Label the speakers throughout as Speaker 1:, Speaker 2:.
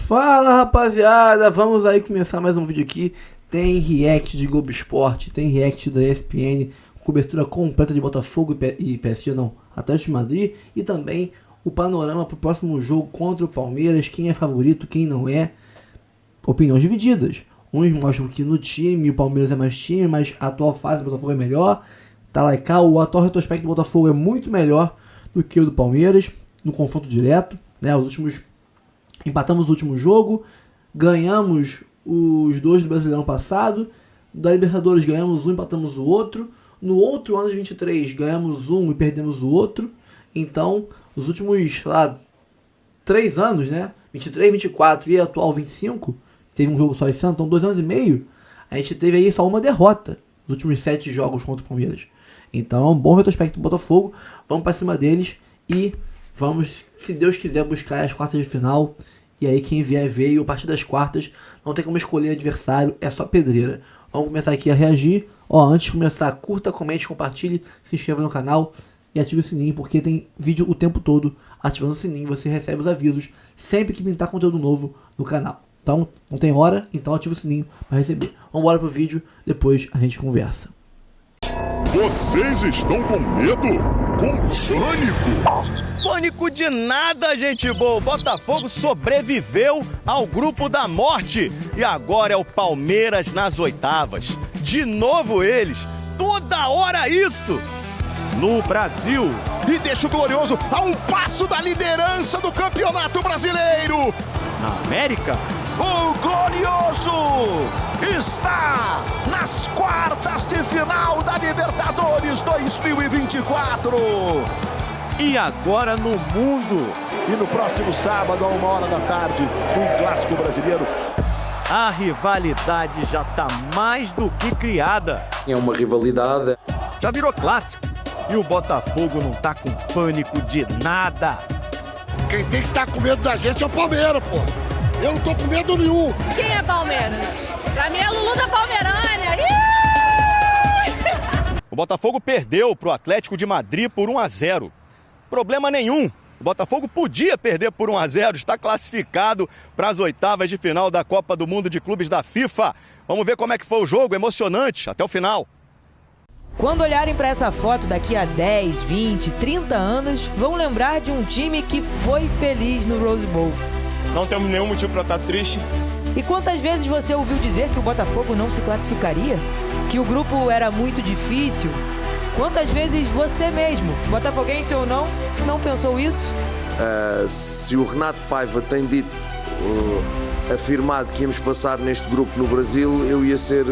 Speaker 1: Fala, rapaziada, vamos aí começar mais um vídeo aqui. Tem react de Globo Esporte, tem react da ESPN, cobertura completa de Botafogo e PSG, não, Atlético de Madrid, e também o panorama para o próximo jogo contra o Palmeiras, quem é favorito, quem não é, opiniões divididas. Uns mostram que no time o Palmeiras é mais time, mas a atual fase do Botafogo é melhor. Tá lá e cá, o atual retrospecto do Botafogo é muito melhor do que o do Palmeiras, no confronto direto, né? Empatamos o último jogo, ganhamos os dois do Brasileirão passado, da Libertadores ganhamos um e empatamos o outro, no outro ano de 23 ganhamos um e perdemos o outro. Então, os últimos, 3 anos, né, 23, 24 e atual 25, teve um jogo só esse ano, então 2 anos e meio, a gente teve aí só uma derrota nos últimos 7 jogos contra o Palmeiras. Então é um bom retrospecto do Botafogo, vamos para cima deles e vamos, se Deus quiser, buscar as quartas de final. E aí quem vier veio, a partir das quartas, não tem como escolher adversário, é só pedreira. Vamos começar aqui a reagir. Antes de começar, curta, comente, compartilhe, se inscreva no canal e ative o sininho, porque tem vídeo o tempo todo. Ativando o sininho, você recebe os avisos sempre que pintar conteúdo novo no canal. Então, não tem hora, então ativa o sininho para receber. Vamos embora pro vídeo, depois a gente conversa.
Speaker 2: Vocês estão com medo? Com pânico?
Speaker 3: Pânico de nada, gente boa. O Botafogo sobreviveu ao grupo da morte e agora é o Palmeiras nas oitavas. De novo eles, toda hora isso. No Brasil.
Speaker 2: E deixa o Glorioso a um passo da liderança do Campeonato Brasileiro.
Speaker 3: Na América.
Speaker 4: O Glorioso está nas quartas de final da Libertadores 2024.
Speaker 3: E agora no mundo.
Speaker 4: E no próximo sábado, a 1h um clássico brasileiro.
Speaker 3: A rivalidade já tá mais do que criada.
Speaker 5: É uma rivalidade.
Speaker 3: Já virou clássico. E o Botafogo não tá com pânico de nada.
Speaker 6: Quem tem que estar com medo da gente é o Palmeiras, pô. Eu não tô com medo nenhum.
Speaker 7: Quem é Palmeiras? Pra mim é Lulu da Palmerânia.
Speaker 3: O Botafogo perdeu pro Atlético de Madrid por 1-0. Problema nenhum. O Botafogo podia perder por 1-0, está classificado para as oitavas de final da Copa do Mundo de Clubes da FIFA. Vamos ver como é que foi o jogo, emocionante, até o final.
Speaker 8: Quando olharem para essa foto daqui a 10, 20, 30 anos, vão lembrar de um time que foi feliz no Rose Bowl.
Speaker 9: Não temos nenhum motivo para estar triste.
Speaker 8: E quantas vezes você ouviu dizer que o Botafogo não se classificaria? Que o grupo era muito difícil? Quantas vezes você mesmo, botafoguense ou não pensou isso?
Speaker 10: Se o Renato Paiva tem dito, afirmado que íamos passar neste grupo no Brasil, eu ia ser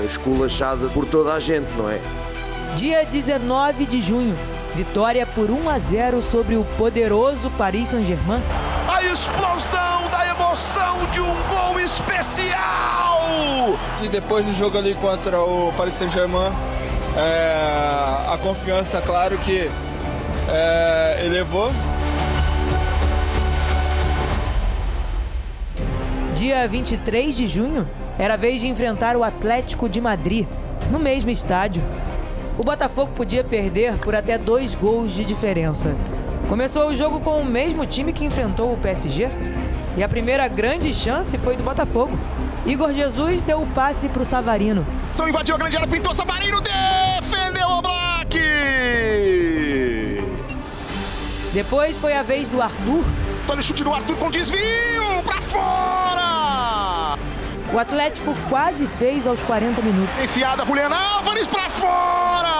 Speaker 10: esculachado por toda a gente, não é?
Speaker 8: Dia 19 de junho, vitória por 1-0 sobre o poderoso Paris Saint-Germain.
Speaker 4: A explosão da emoção de um gol especial!
Speaker 9: E depois do jogo ali contra o Paris Saint-Germain, a confiança, claro que elevou.
Speaker 8: Dia 23 de junho, era a vez de enfrentar o Atlético de Madrid, no mesmo estádio. O Botafogo podia perder por até 2 gols de diferença. Começou o jogo com o mesmo time que enfrentou o PSG, e a primeira grande chance foi do Botafogo. Igor Jesus deu o passe para o Savarino.
Speaker 2: São invadiu a grande área, pintou Savarino, defendeu o Black!
Speaker 8: Depois foi a vez do Arthur.
Speaker 2: Olha o chute do Arthur com desvio, pra fora!
Speaker 8: O Atlético quase fez aos 40 minutos.
Speaker 2: Enfiada, Julián Álvares pra fora!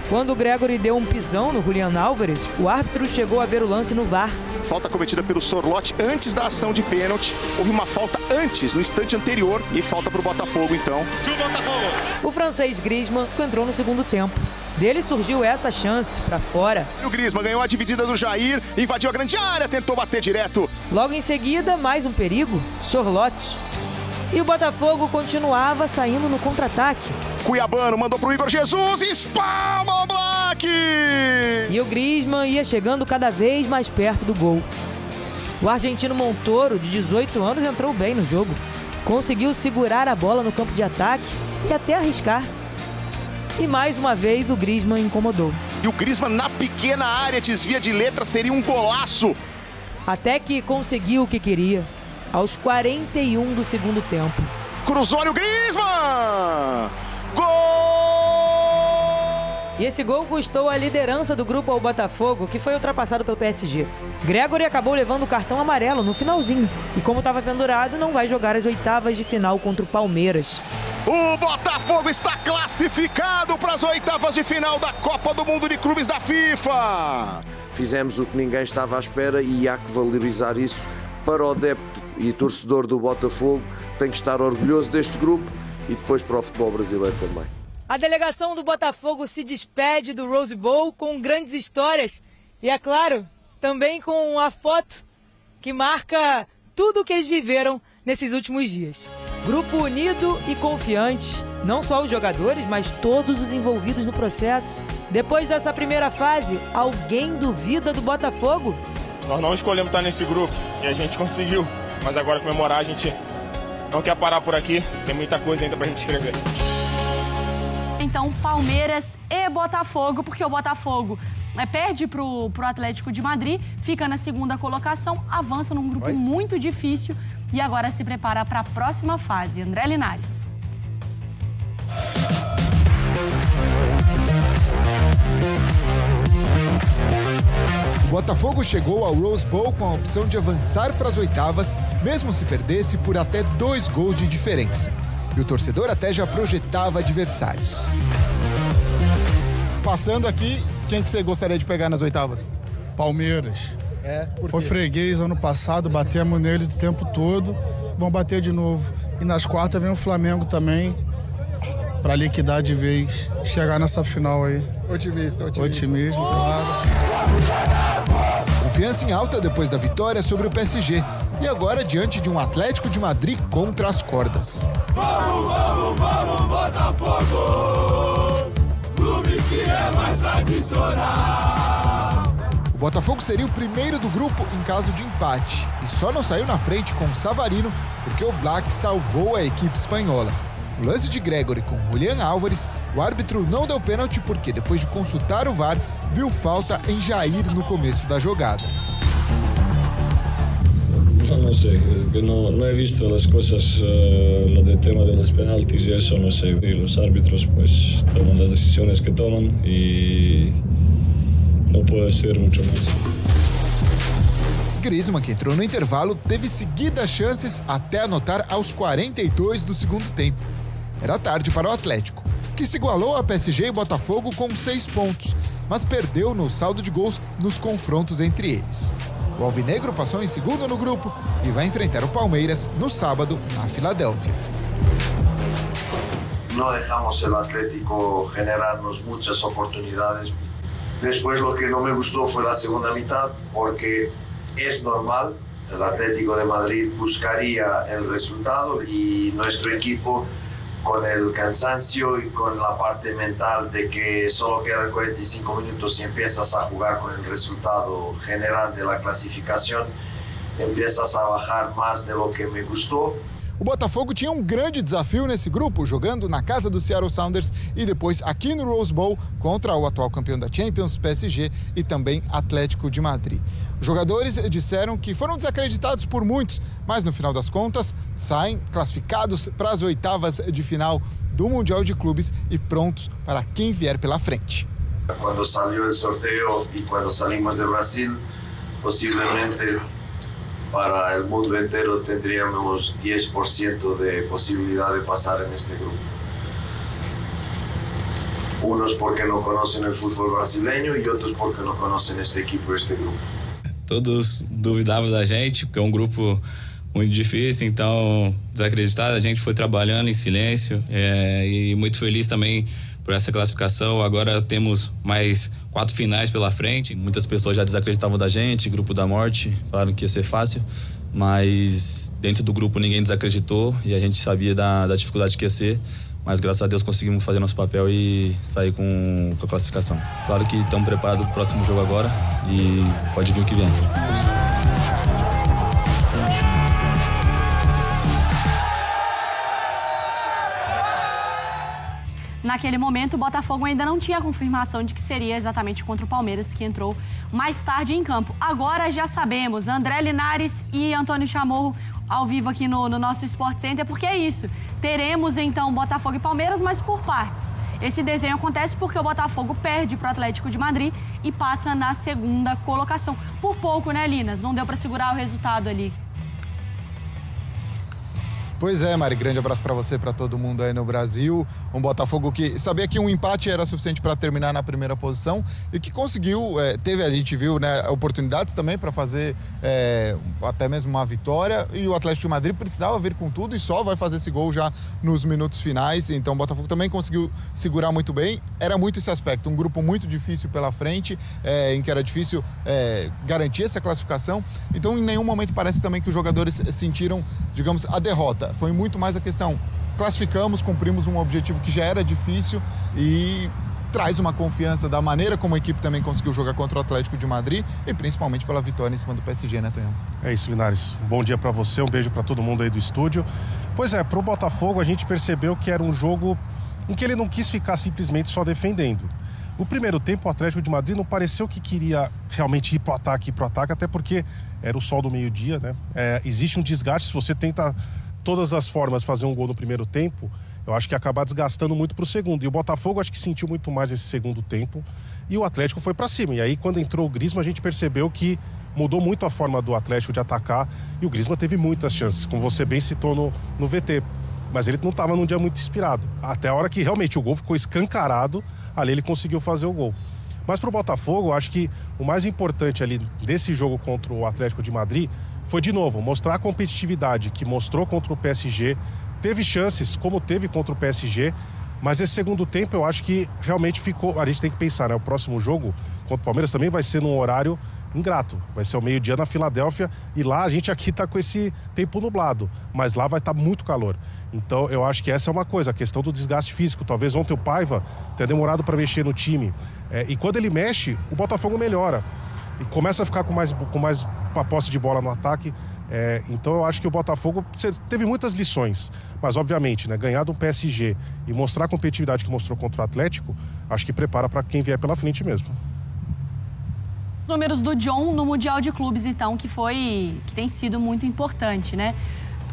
Speaker 8: Quando o Gregory deu um pisão no Julián Álvares, o árbitro chegou a ver o lance no VAR.
Speaker 2: Falta cometida pelo Sorloth antes da ação de pênalti. Houve uma falta antes, no instante anterior, e falta pro Botafogo, então.
Speaker 8: O francês Griezmann entrou no segundo tempo. Dele surgiu essa chance para fora.
Speaker 2: O Griezmann ganhou a dividida do Jair, invadiu a grande área, tentou bater direto.
Speaker 8: Logo em seguida, mais um perigo, Sorloth. E o Botafogo continuava saindo no contra-ataque.
Speaker 2: Cuiabano mandou pro Igor Jesus, espalma o Black!
Speaker 8: E o Griezmann ia chegando cada vez mais perto do gol. O argentino Montoro, de 18 anos, entrou bem no jogo. Conseguiu segurar a bola no campo de ataque e até arriscar. E mais uma vez o Griezmann incomodou.
Speaker 2: E o Griezmann na pequena área desvia de letra, seria um golaço.
Speaker 8: até que conseguiu o que queria, aos 41 do segundo tempo.
Speaker 2: Cruzou o Griezmann! Gol!
Speaker 8: E esse gol custou a liderança do grupo ao Botafogo, que foi ultrapassado pelo PSG. Gregory acabou levando o cartão amarelo no finalzinho, e como estava pendurado, não vai jogar as oitavas de final contra o Palmeiras.
Speaker 2: O Botafogo está classificado para as oitavas de final da Copa do Mundo de Clubes da FIFA.
Speaker 10: Fizemos o que ninguém estava à espera e há que valorizar isso. Para o adepto e torcedor do Botafogo, tem que estar orgulhoso deste grupo e depois para o futebol brasileiro também.
Speaker 8: A delegação do Botafogo se despede do Rose Bowl com grandes histórias e, é claro, também com a foto que marca tudo o que eles viveram nesses últimos dias. Grupo unido e confiante, não só os jogadores, mas todos os envolvidos no processo. Depois dessa primeira fase, alguém duvida do Botafogo?
Speaker 9: Nós não escolhemos estar nesse grupo e a gente conseguiu, mas agora comemorar a gente não quer parar por aqui, tem muita coisa ainda pra gente escrever.
Speaker 7: Então, Palmeiras e Botafogo, porque o Botafogo perde pro Atlético de Madrid, fica na segunda colocação, avança num grupo muito difícil e agora se prepara para a próxima fase. André Linares.
Speaker 5: O Botafogo chegou ao Rose Bowl com a opção de avançar para as oitavas, mesmo se perdesse por até 2 gols de diferença. E o torcedor até já projetava adversários.
Speaker 11: Passando aqui, quem que você gostaria de pegar nas oitavas?
Speaker 12: Palmeiras.
Speaker 11: Foi freguês ano passado, batemos nele o tempo todo, vão bater de novo. E nas quartas vem o Flamengo também, para liquidar de vez, chegar nessa final aí. Otimismo, claro.
Speaker 5: Confiança em alta depois da vitória sobre o PSG. E agora diante de um Atlético de Madrid contra as cordas.
Speaker 13: Vamos, Botafogo! Clube que é mais tradicional!
Speaker 5: O Botafogo seria o primeiro do grupo em caso de empate. E só não saiu na frente com o Savarino porque o Black salvou a equipe espanhola. No lance de Gregory com Julián Álvares, o árbitro não deu pênalti porque, depois de consultar o VAR, viu falta em Jair no começo da jogada.
Speaker 14: No sé, que no he visto las cosas, lo del tema de los penaltis y eso no sé. Y los árbitros pues toman las decisiones que toman y no puedo ser mucho más.
Speaker 5: Griezmann, que entrou no intervalo, teve seguidas chances até anotar aos 42 do segundo tempo. Era tarde para o Atlético, que se igualou a PSG e Botafogo com 6 pontos, mas perdeu no saldo de gols nos confrontos entre eles. O alvinegro passou em segundo no grupo e vai enfrentar o Palmeiras no sábado, na Filadélfia.
Speaker 10: No dejamos el Atlético generarnos muchas oportunidades. Después lo que no me gustó fue la segunda mitad, porque es normal, el Atlético de Madrid buscaría el resultado y nuestro equipo, con el cansancio y con la parte mental de que solo quedan 45 minutos y empiezas a jugar con el resultado general de la clasificación, empiezas a bajar más de lo que me gustó.
Speaker 5: O Botafogo tinha um grande desafio nesse grupo, jogando na casa do Seattle Sounders e depois aqui no Rose Bowl contra o atual campeão da Champions, PSG, e também Atlético de Madrid. Os jogadores disseram que foram desacreditados por muitos, mas no final das contas saem classificados para as oitavas de final do Mundial de Clubes e prontos para quem vier pela frente.
Speaker 10: Quando saiu o sorteio e quando salimos do Brasil, possivelmente para o mundo inteiro tendríamos 10% de possibilidade de passar neste grupo. Unos porque não conhecem o futebol brasileiro e outros porque não conhecem este equipo, este grupo.
Speaker 14: Todos duvidavam da gente, porque é um grupo muito difícil, então desacreditado, a gente foi trabalhando em silêncio e muito feliz também por essa classificação. Agora temos mais 4 finais pela frente.
Speaker 15: Muitas pessoas já desacreditavam da gente, grupo da morte, falaram que ia ser fácil, mas dentro do grupo ninguém desacreditou e a gente sabia da dificuldade que ia ser, mas graças a Deus conseguimos fazer nosso papel e sair com a classificação. Claro que estamos preparados para o próximo jogo agora e pode vir o que vem.
Speaker 7: Naquele momento, o Botafogo ainda não tinha a confirmação de que seria exatamente contra o Palmeiras que entrou mais tarde em campo. Agora já sabemos, André Linares e Antônio Chamorro ao vivo aqui no nosso Sport Center, porque é isso. Teremos então Botafogo e Palmeiras, mas por partes. Esse desenho acontece porque o Botafogo perde para o Atlético de Madrid e passa na segunda colocação. Por pouco, né, Linas? Não deu para segurar o resultado ali.
Speaker 5: Pois é, Mari, grande abraço para você, para todo mundo aí no Brasil. Um Botafogo que sabia que um empate era suficiente para terminar na primeira posição e que conseguiu, a gente viu, né, oportunidades também para fazer até mesmo uma vitória, e o Atlético de Madrid precisava vir com tudo e só vai fazer esse gol já nos minutos finais. Então o Botafogo também conseguiu segurar muito bem. Era muito esse aspecto, um grupo muito difícil pela frente, em que era difícil garantir essa classificação. Então em nenhum momento parece também que os jogadores sentiram, digamos, a derrota. Foi muito mais a questão, classificamos, cumprimos um objetivo que já era difícil e traz uma confiança da maneira como a equipe também conseguiu jogar contra o Atlético de Madrid e principalmente pela vitória em cima do PSG, né, Tonhão?
Speaker 12: É isso, Linares. Um bom dia para você, um beijo para todo mundo aí do estúdio. Pois é, pro Botafogo a gente percebeu que era um jogo em que ele não quis ficar simplesmente só defendendo. O primeiro tempo, o Atlético de Madrid não pareceu que queria realmente ir pro ataque, até porque era o sol do meio-dia, né? Existe um desgaste, se você tenta todas as formas fazer um gol no primeiro tempo, eu acho que ia acabar desgastando muito pro segundo. E o Botafogo acho que sentiu muito mais esse segundo tempo e o Atlético foi para cima. E aí quando entrou o Griezmann, a gente percebeu que mudou muito a forma do Atlético de atacar e o Griezmann teve muitas chances, como você bem citou no VT. Mas ele não estava num dia muito inspirado. Até a hora que realmente o gol ficou escancarado, ali ele conseguiu fazer o gol. Mas pro Botafogo, eu acho que o mais importante ali desse jogo contra o Atlético de Madrid foi, de novo, mostrar a competitividade que mostrou contra o PSG. Teve chances, como teve contra o PSG, mas esse segundo tempo eu acho que realmente ficou... A gente tem que pensar, né? O próximo jogo contra o Palmeiras também vai ser num horário ingrato. Vai ser ao meio-dia na Filadélfia e lá a gente aqui tá com esse tempo nublado, mas lá vai estar muito calor. Então eu acho que essa é uma coisa, a questão do desgaste físico. Talvez ontem o Paiva tenha demorado para mexer no time. E quando ele mexe, o Botafogo melhora. E começa a ficar com mais a posse de bola no ataque. Então eu acho que o Botafogo teve muitas lições. Mas obviamente, né, ganhar do PSG e mostrar a competitividade que mostrou contra o Atlético, acho que prepara para quem vier pela frente mesmo.
Speaker 7: Números do John no Mundial de Clubes, então, que tem sido muito importante, né?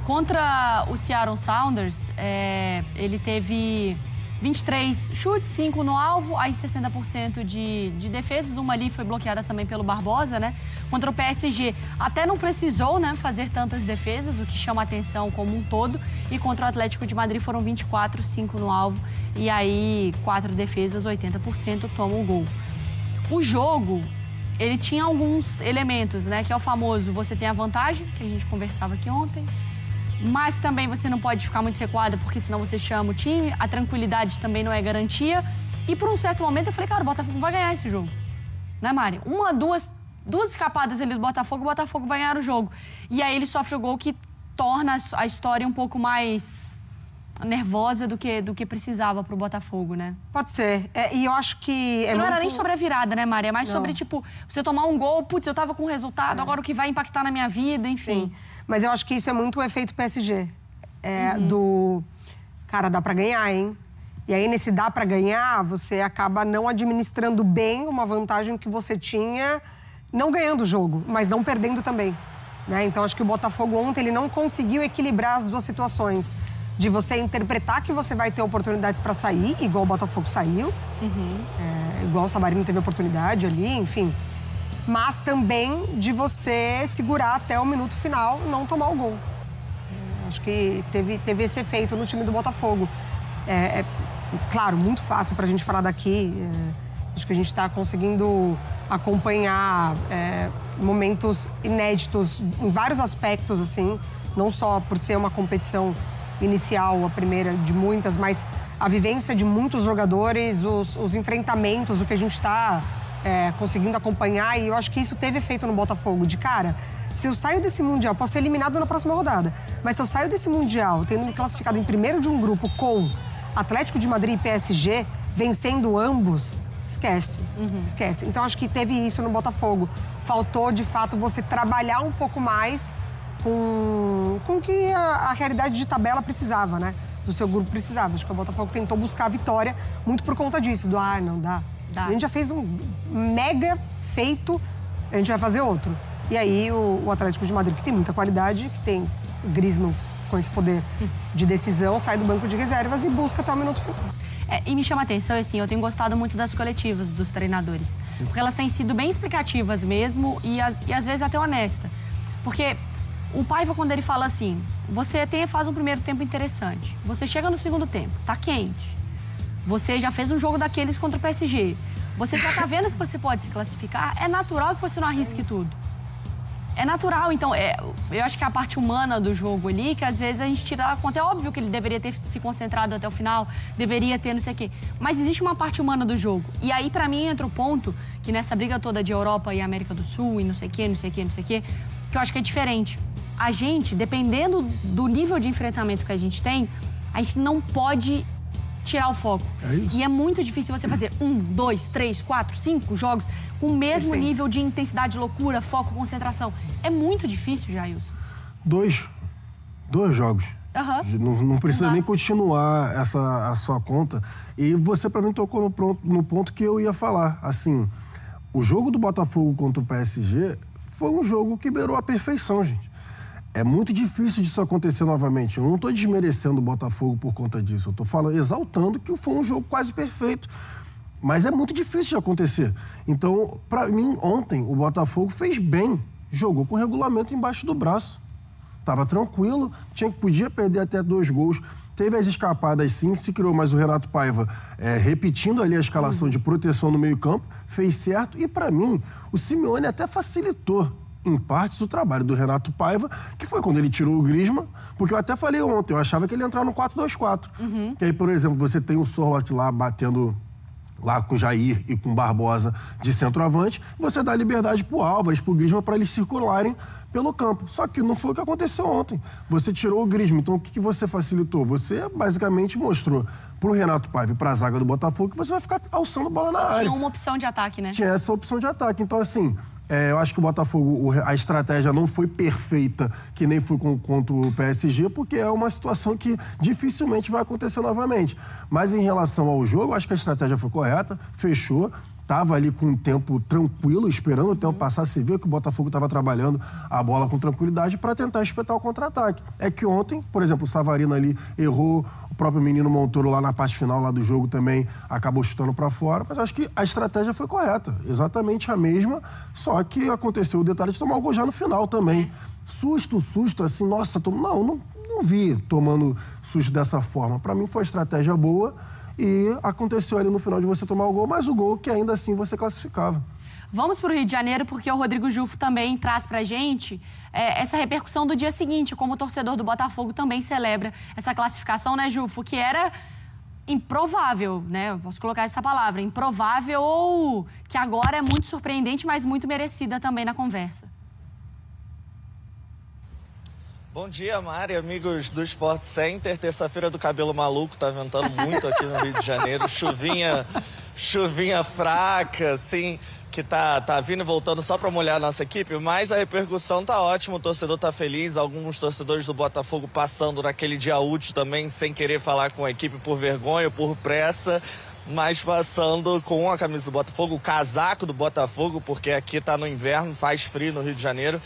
Speaker 7: Contra o Seattle Sounders, ele teve 23 chutes, 5 no alvo, aí 60% de defesas. Uma ali foi bloqueada também pelo Barbosa, né? Contra o PSG, até não precisou, né, fazer tantas defesas, o que chama a atenção como um todo. E contra o Atlético de Madrid foram 24, 5 no alvo. E aí, 4 defesas, 80% tomam o gol. O jogo, ele tinha alguns elementos, né? Que é o famoso, você tem a vantagem, que a gente conversava aqui ontem. Mas também você não pode ficar muito recuada, porque senão você chama o time. A tranquilidade também não é garantia. E por um certo momento eu falei, cara, o Botafogo vai ganhar esse jogo. Né, Mari? Duas escapadas ali do Botafogo, o Botafogo vai ganhar o jogo. E aí ele sofre o gol que torna a história um pouco mais nervosa do que precisava pro Botafogo, né?
Speaker 16: Pode ser. E eu acho que...
Speaker 7: Não era nem sobre a virada, né, Mari? É mais sobre, tipo, você tomar um gol, putz, eu tava com o resultado, agora o que vai impactar na minha vida, enfim.
Speaker 16: Sim. Mas eu acho que isso é muito o efeito PSG. Cara, dá pra ganhar, hein? E aí, nesse dá pra ganhar, você acaba não administrando bem uma vantagem que você tinha, não ganhando o jogo, mas não perdendo também. Né? Então, acho que o Botafogo ontem ele não conseguiu equilibrar as duas situações. De você interpretar que você vai ter oportunidades para sair, igual o Botafogo saiu. Igual o Savarino teve oportunidade ali, enfim. Mas também de você segurar até o minuto final e não tomar o gol. Acho que teve esse efeito no time do Botafogo. Claro, muito fácil para a gente falar daqui. Acho que a gente está conseguindo acompanhar momentos inéditos em vários aspectos, assim. Não só por ser uma competição inicial, a primeira de muitas, mas a vivência de muitos jogadores, os enfrentamentos, o que a gente está conseguindo acompanhar. E eu acho que isso teve efeito no Botafogo. De cara, se eu saio desse Mundial, posso ser eliminado na próxima rodada, mas se eu saio desse Mundial tendo me classificado em primeiro de um grupo com Atlético de Madrid e PSG, vencendo ambos, esquece. Esquece. Então, acho que teve isso no Botafogo. Faltou, de fato, você trabalhar um pouco mais com o que a realidade de tabela precisava, né? Do seu grupo precisava. Acho que o Botafogo tentou buscar a vitória muito por conta disso. Não dá. A gente já fez um mega feito, a gente vai fazer outro. E aí o Atlético de Madrid, que tem muita qualidade, que tem o Griezmann com esse poder de decisão, sai do banco de reservas e busca até o minuto final.
Speaker 7: E me chama a atenção, assim, eu tenho gostado muito das coletivas dos treinadores. Sim. Porque elas têm sido bem explicativas mesmo e às vezes até honestas. Porque o Paiva, quando ele fala assim, você faz um primeiro tempo interessante, você chega no segundo tempo, tá quente, você já fez um jogo daqueles contra o PSG, você já tá vendo que você pode se classificar, é natural que você não arrisque tudo. É natural, então, eu acho que a parte humana do jogo ali, que às vezes a gente tira da conta. É óbvio que ele deveria ter se concentrado até o final, deveria ter não sei o quê. Mas existe uma parte humana do jogo. E aí, pra mim, entra o ponto que nessa briga toda de Europa e América do Sul e não sei o quê, que eu acho que é diferente. A gente, dependendo do nível de enfrentamento que a gente tem, a gente não pode tirar o foco. É isso. E é muito difícil você fazer 1, 2, 3, 4, 5 jogos com o mesmo nível de intensidade, loucura, foco, concentração. É muito difícil, Jailson.
Speaker 17: Dois jogos. Não precisa nem continuar a sua conta. E você, para mim, tocou no ponto que eu ia falar. Assim, o jogo do Botafogo contra o PSG foi um jogo que beirou a perfeição, gente. É muito difícil disso acontecer novamente. Eu não estou desmerecendo o Botafogo por conta disso. Eu estou exaltando que foi um jogo quase perfeito. Mas é muito difícil de acontecer. Então, para mim, ontem, o Botafogo fez bem. Jogou com o regulamento embaixo do braço. Tava tranquilo, podia perder até 2 gols. Teve as escapadas, sim, se criou, mas o Renato Paiva, repetindo ali a escalação de proteção no meio-campo, fez certo. E, para mim, o Simeone até facilitou, em partes, o trabalho do Renato Paiva, que foi quando ele tirou o Griezmann, porque eu até falei ontem, eu achava que ele ia entrar no 4-2-4. Que aí, por exemplo, você tem o Sorloth lá batendo lá com o Jair e com o Barbosa de centroavante, você dá liberdade pro Álvares, pro Griezmann, para eles circularem pelo campo. Só que não foi o que aconteceu ontem. Você tirou o Griezmann, então o que você facilitou? Você basicamente mostrou pro Renato Paiva e pra zaga do Botafogo que você vai ficar alçando bola na área.
Speaker 7: Tinha uma opção de ataque, né?
Speaker 17: Tinha essa opção de ataque. Então, assim, eu acho que o Botafogo, a estratégia não foi perfeita, que nem foi contra o PSG, porque é uma situação que dificilmente vai acontecer novamente. Mas em relação ao jogo, acho que a estratégia foi correta, fechou. Estava ali com um tempo tranquilo, esperando o tempo passar. Você viu que o Botafogo estava trabalhando a bola com tranquilidade para tentar espetar o contra-ataque. É que ontem, por exemplo, o Savarino ali errou, o próprio menino Montoro lá na parte final lá do jogo também acabou chutando para fora. Mas acho que a estratégia foi correta, exatamente a mesma, só que aconteceu o detalhe de tomar o gol já no final também. Susto, assim, nossa, não vi tomando susto dessa forma. Para mim foi uma estratégia boa. E aconteceu ali no final de você tomar o gol, mas o gol que ainda assim você classificava.
Speaker 7: Vamos para o Rio de Janeiro, porque o Rodrigo Jufo também traz para a gente essa repercussão do dia seguinte, como o torcedor do Botafogo também celebra essa classificação, né, Jufo? Que era improvável, né? Eu posso colocar essa palavra, improvável, ou que agora é muito surpreendente, mas muito merecida também na conversa.
Speaker 18: Bom dia, Mari, amigos do Sport Center. Terça-feira do cabelo maluco, tá ventando muito aqui no Rio de Janeiro. Chuvinha fraca, assim, que tá vindo e voltando só para molhar a nossa equipe, mas a repercussão tá ótima, o torcedor tá feliz, alguns torcedores do Botafogo passando naquele dia útil também, sem querer falar com a equipe por vergonha, por pressa, mas passando com a camisa do Botafogo, o casaco do Botafogo, porque aqui tá no inverno, faz frio no Rio de Janeiro.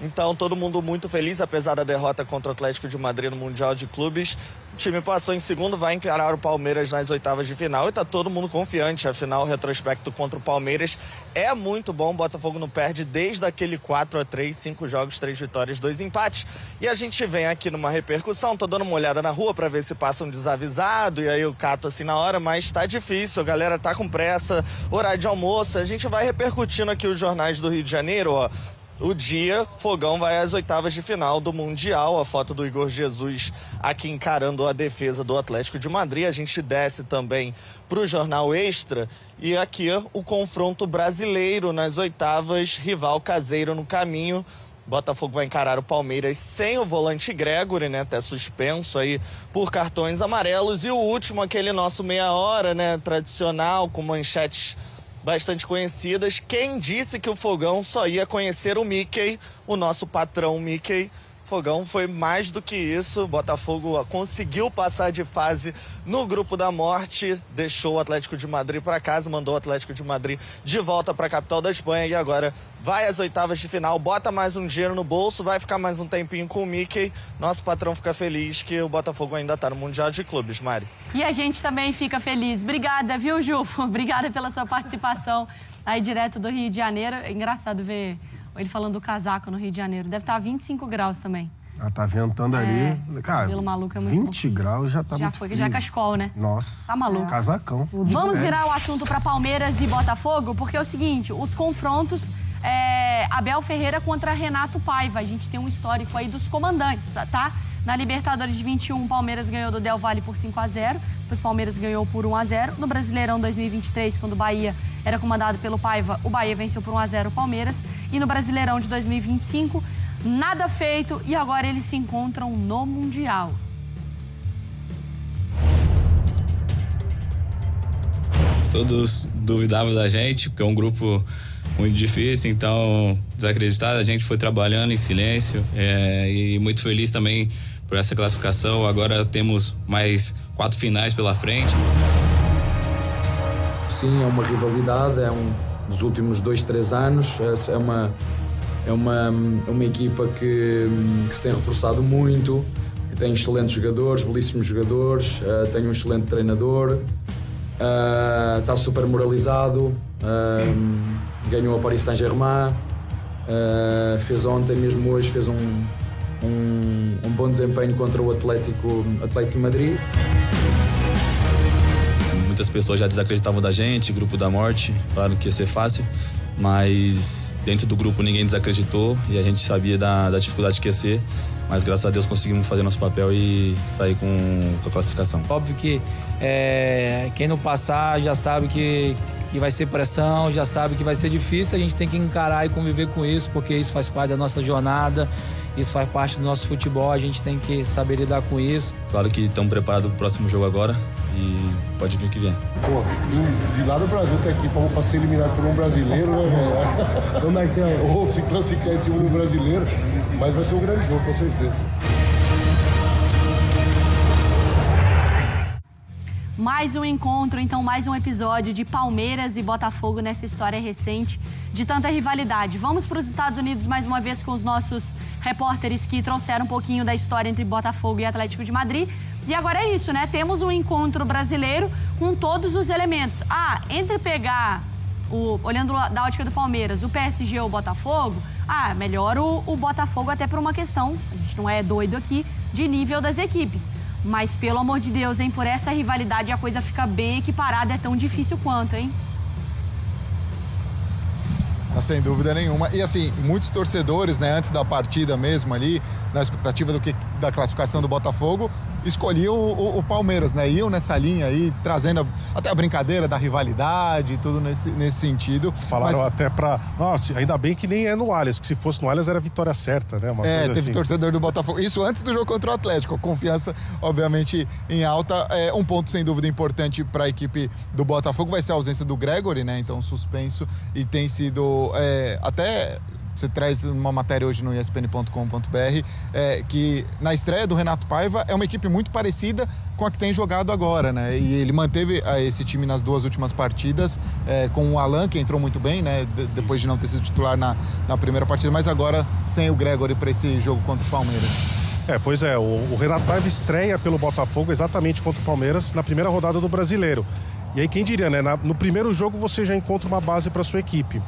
Speaker 18: Então, todo mundo muito feliz, apesar da derrota contra o Atlético de Madrid no Mundial de Clubes. O time passou em segundo, vai encarar o Palmeiras nas oitavas de final e tá todo mundo confiante. Afinal, o retrospecto contra o Palmeiras é muito bom. O Botafogo não perde desde aquele 4-3, 5 jogos, 3 vitórias, 2 empates. E a gente vem aqui numa repercussão, tô dando uma olhada na rua pra ver se passa um desavisado e aí eu cato assim na hora, mas tá difícil, a galera tá com pressa, horário de almoço. A gente vai repercutindo aqui os jornais do Rio de Janeiro, ó. O dia, Fogão vai às oitavas de final do Mundial. A foto do Igor Jesus aqui encarando a defesa do Atlético de Madrid. A gente desce também para o Jornal Extra. E aqui o confronto brasileiro nas oitavas, rival caseiro no caminho. Botafogo vai encarar o Palmeiras sem o volante Gregory, né? Até suspenso aí por cartões amarelos. E o último, aquele nosso meia hora, né? Tradicional, com manchetes bastante conhecidas. Quem disse que o Fogão só ia conhecer o Mickey, o nosso patrão Mickey, Fogão foi mais do que isso. O Botafogo conseguiu passar de fase no grupo da morte, deixou o Atlético de Madrid para casa, mandou o Atlético de Madrid de volta para a capital da Espanha e agora vai às oitavas de final, bota mais um dinheiro no bolso, vai ficar mais um tempinho com o Mickey. Nosso patrão fica feliz que o Botafogo ainda está no Mundial de Clubes, Mari.
Speaker 7: E a gente também fica feliz. Obrigada, viu, Jufo? Obrigada pela sua participação aí direto do Rio de Janeiro. É engraçado ver ele falando do casaco no Rio de Janeiro. Deve estar 25 graus também.
Speaker 17: Ah, tá ventando ali. Cara,
Speaker 7: cabelo maluco é muito
Speaker 17: 20 graus já tá muito frio.
Speaker 7: Já cascol, né?
Speaker 17: Nossa.
Speaker 7: Tá maluco.
Speaker 17: Casacão.
Speaker 7: Vamos virar o assunto para Palmeiras e Botafogo, porque é o seguinte, os confrontos Abel Ferreira contra Renato Paiva. A gente tem um histórico aí dos comandantes, tá? Na Libertadores de 21, o Palmeiras ganhou do Del Valle por 5-0. Depois o Palmeiras ganhou por 1-0. No Brasileirão 2023, quando o Bahia era comandado pelo Paiva, o Bahia venceu por 1-0 o Palmeiras. E no Brasileirão de 2025, nada feito e agora eles se encontram no Mundial.
Speaker 14: Todos duvidavam da gente, porque é um grupo muito difícil, então desacreditado, a gente foi trabalhando em silêncio e muito feliz também por essa classificação. Agora temos mais 4 finais pela frente.
Speaker 19: Sim, é uma rivalidade, dos últimos 2-3 anos, é uma equipa que se tem reforçado muito, que tem excelentes jogadores, belíssimos jogadores, tem um excelente treinador, está super moralizado, ganhou a Paris Saint-Germain, fez ontem, mesmo hoje, fez um bom desempenho contra o Atlético de Madrid.
Speaker 15: Muitas pessoas já desacreditavam da gente, grupo da morte, falaram que ia ser fácil, mas dentro do grupo ninguém desacreditou e a gente sabia da dificuldade que ia ser, mas graças a Deus conseguimos fazer nosso papel e sair com a classificação.
Speaker 20: Óbvio que quem não passar já sabe que vai ser pressão, já sabe que vai ser difícil, a gente tem que encarar e conviver com isso, porque isso faz parte da nossa jornada, isso faz parte do nosso futebol, a gente tem que saber lidar com isso.
Speaker 15: Claro que estamos preparados para o próximo jogo agora e pode vir que vem.
Speaker 17: Pô, de lá do Brasil até aqui para ser eliminado por um brasileiro, né, velho? Ou se classificar esse um brasileiro, mas vai ser um grande jogo, com certeza.
Speaker 7: Mais um encontro, então mais um episódio de Palmeiras e Botafogo nessa história recente de tanta rivalidade. Vamos para os Estados Unidos mais uma vez com os nossos repórteres que trouxeram um pouquinho da história entre Botafogo e Atlético de Madrid. E agora é isso, né? Temos um encontro brasileiro com todos os elementos. Entre pegar, olhando da ótica do Palmeiras, o PSG ou o Botafogo, melhor o Botafogo até por uma questão, a gente não é doido aqui, de nível das equipes. Mas, pelo amor de Deus, hein? Por essa rivalidade a coisa fica bem equiparada, é tão difícil quanto, hein?
Speaker 5: Sem dúvida nenhuma. E assim, muitos torcedores, né, antes da partida mesmo ali, na expectativa da classificação do Botafogo, escolhiam o Palmeiras, né? Iam nessa linha aí, trazendo até a brincadeira da rivalidade e tudo nesse sentido.
Speaker 12: Falaram até pra... Nossa, ainda bem que nem é no Allianz, porque se fosse no Allianz era vitória certa, né?
Speaker 5: Teve
Speaker 12: assim.
Speaker 5: Torcedor do Botafogo. Isso antes do jogo contra o Atlético. A confiança, obviamente, em alta. Um ponto, sem dúvida, importante para a equipe do Botafogo vai ser a ausência do Gregory, né? Então, suspenso. E tem sido até... Você traz uma matéria hoje no espn.com.br que na estreia do Renato Paiva é uma equipe muito parecida com a que tem jogado agora, né? E ele manteve esse time nas 2 últimas partidas, com o Alan, que entrou muito bem, né? Depois de não ter sido titular na primeira partida, mas agora sem o Gregory para esse jogo contra o Palmeiras.
Speaker 12: Pois é, o Renato Paiva estreia pelo Botafogo exatamente contra o Palmeiras na primeira rodada do Brasileiro. E aí quem diria, né? No primeiro jogo você já encontra uma base para sua equipe.